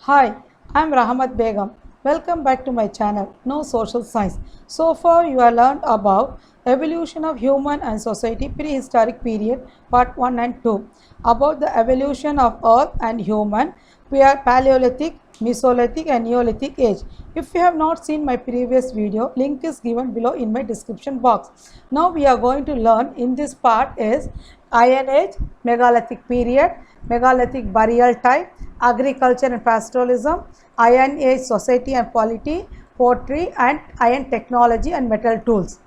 Hi, I'm Rahmat Begum. Welcome back to my channel, No Social Science. So far, you have learned about evolution of human and society prehistoric period part 1 and 2, about the evolution of earth and human Paleolithic, Mesolithic and Neolithic age. If you have not seen my previous video, link is given below in my description box. Now we are going to learn in this part is Iron Age, Megalithic period, Megalithic burial type, agriculture and pastoralism, Iron Age society and polity, pottery and iron technology and metal tools.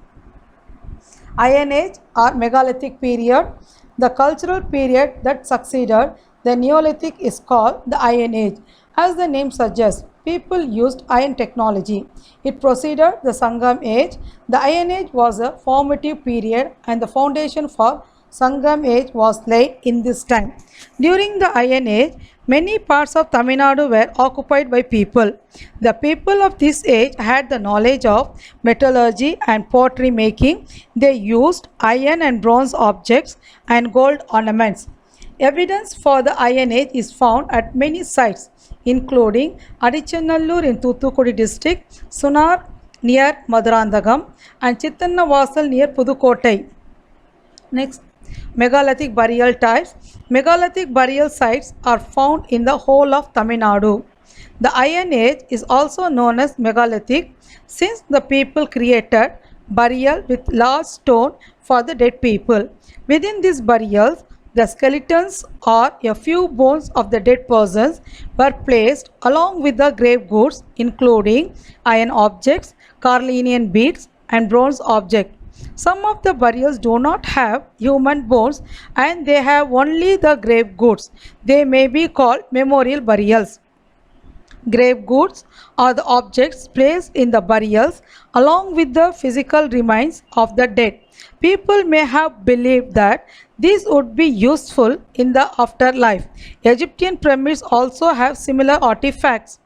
Iron Age or Megalithic period, the cultural period that succeeded the Neolithic is called the Iron Age. As the name suggests, people used iron technology. It preceded the Sangam Age. The Iron Age was a formative period and the foundation for Sangam Age was laid in this time. During the Iron Age, many parts of Tamil Nadu were occupied by people. The people of this age had the knowledge of metallurgy and pottery making. They used iron and bronze objects and gold ornaments. Evidence for the Iron Age is found at many sites, including Adichanallur in Thoothukudi district, Sunar near Madurandagam, and Chittanavasal near Pudukottai. Next, megalithic burial types. Megalithic burial sites are found in the whole of Tamil Nadu. The Iron Age is also known as megalithic since the people created burial with large stone for the dead people. Within these burials, the skeletons or a few bones of the dead persons were placed along with the grave goods, including iron objects, Carlinian beads, and bronze objects. Some of the burials do not have human bones and they have only the grave goods. They may be called memorial burials. Grave goods are the objects placed in the burials along with the physical remains of the dead. People may have believed that these would be useful in the afterlife. Egyptian pyramids also have similar artifacts.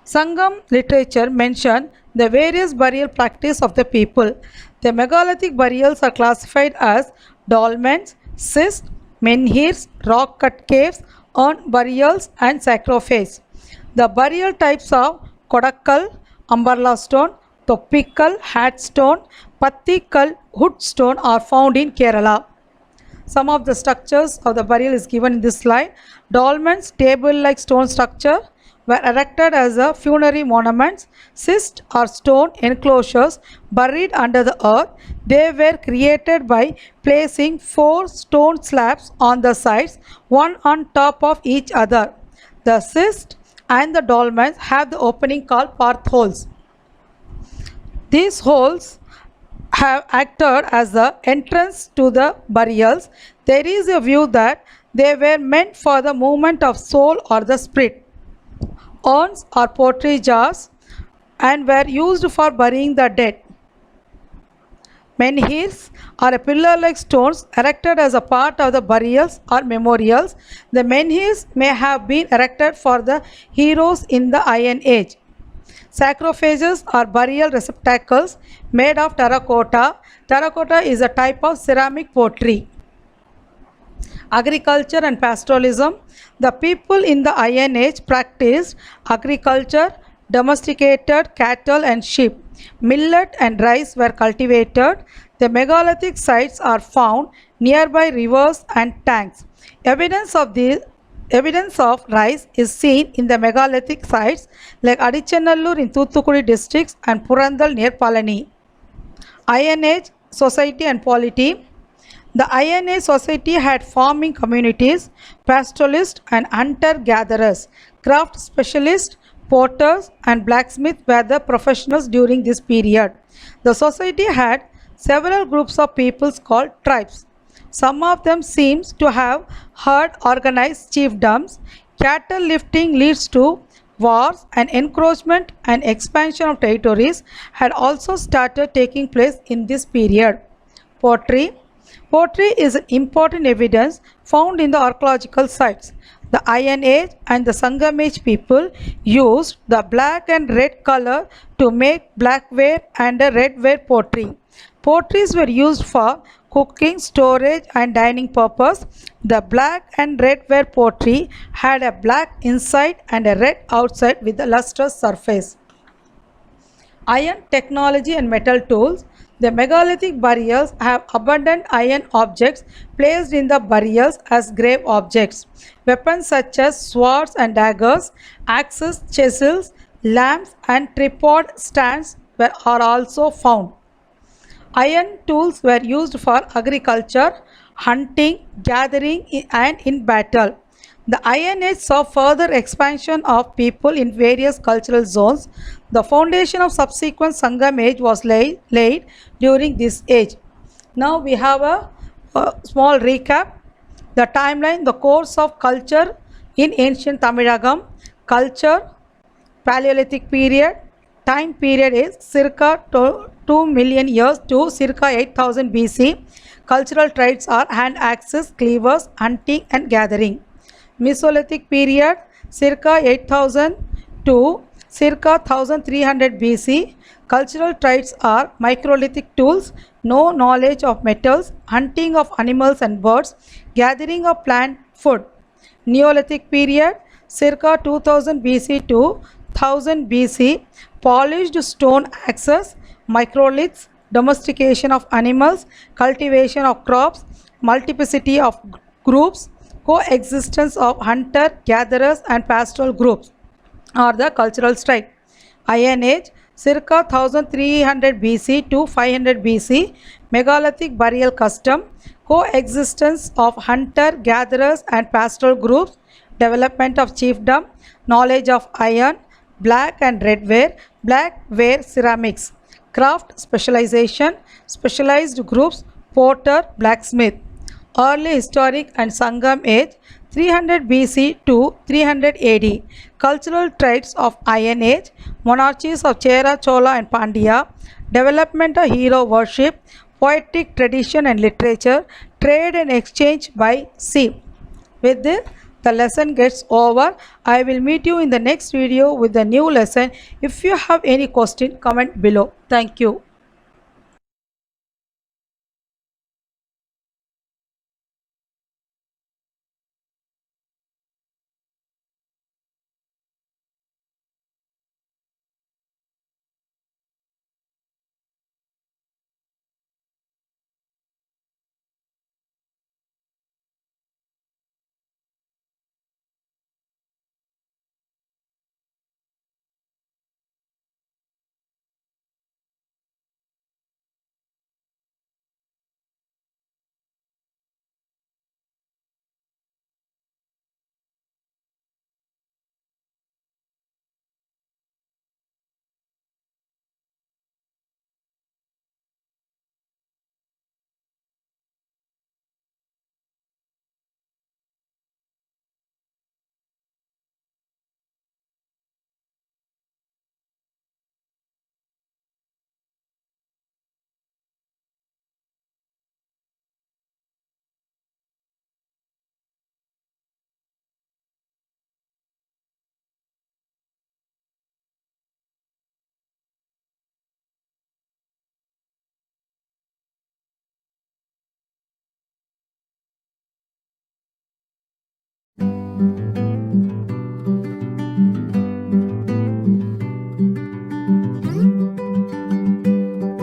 Sangam literature mention the various burial practice of the people. The megalithic burials are classified as dolmens, cists, menhirs, rock-cut caves, urn burials and sarcophages. The burial types of Kodakkal, umbrella stone, Toppikal, hat stone, Pattikal, hood stone are found in Kerala. Some of the structures of the burial is given in this slide. Dolmens, table-like stone structure, were erected as a funerary monuments. Cists are stone enclosures buried under the earth. They were created by placing 4 stone slabs on the sides, one on top of each other. The cists and the dolmens have the opening called parth holes. These holes have acted as the entrance to the burials. There is a view that they were meant for the movement of soul or the spirit. Urns are pottery jars and were used for burying the dead. Menhirs are pillar-like stones erected as a part of the burials or memorials. The menhirs may have been erected for the heroes in the Iron Age. Sarcophages are burial receptacles made of terracotta. Terracotta is a type of ceramic pottery. Agriculture and pastoralism. The people in the Iron Age practiced agriculture, domesticated cattle and sheep. Millet and rice were cultivated. The megalithic sites are found nearby rivers and tanks. Evidence of rice is seen in the megalithic sites like Adichanallur in Thoothukudi districts and Purandal near Palani. Iron Age society and polity. The Iron Age society had farming communities, pastoralists and hunter-gatherers. Craft specialists, potters and blacksmiths were the professionals during this period. The society had several groups of peoples called tribes. Some of them seems to have had organized chiefdoms. Cattle lifting leads to wars and encroachment and expansion of territories had also started taking place in this period. Pottery. Pottery is an important evidence found in the archaeological sites. The Iron Age and the Sangam Age people used the black and red color to make blackware and red ware pottery. Potteries were used for cooking, storage, and dining purpose. The black and red ware pottery had a black inside and a red outside with a lustrous surface. Iron technology and metal tools. The megalithic burials have abundant iron objects placed in the burials as grave objects. Weapons such as swords and daggers, axes, chisels, lamps, and tripod stands are also found. Iron tools were used for agriculture, hunting, gathering, and in battle. The Iron Age saw further expansion of people in various cultural zones. The foundation of subsequent Sangam Age was laid during this age. Now we have a small recap. The timeline, the course of culture in ancient Tamilagam, culture, Paleolithic period, time period is circa 2 million years to circa 8000 BC. Cultural traits are hand axes, cleavers, hunting and gathering. Mesolithic period circa 8000 to circa 1300 BC. Cultural traits are microlithic tools, no knowledge of metals, hunting of animals and birds, gathering of plant food. Neolithic period circa 2000 BC to 1000 BC. Polished stone axes, microliths, domestication of animals, cultivation of crops, multiplicity of groups, coexistence of hunter-gatherers and pastoral groups are the cultural strike. Iron Age, circa 1300 BC to 500 BC, megalithic burial custom, coexistence of hunter-gatherers and pastoral groups, development of chiefdom, knowledge of iron, black and red ware, black ware ceramics, craft specialization, specialized groups, potter, blacksmith. Early historic and Sangam age 300 BC to 300 AD. Cultural traits of Iron Age, monarchies of Chera, Chola and Pandya, development of hero worship, poetic tradition and literature, trade and exchange by sea. With this, the lesson gets over. I will meet you in the next video with the new lesson. If you have any question, comment below. Thank you.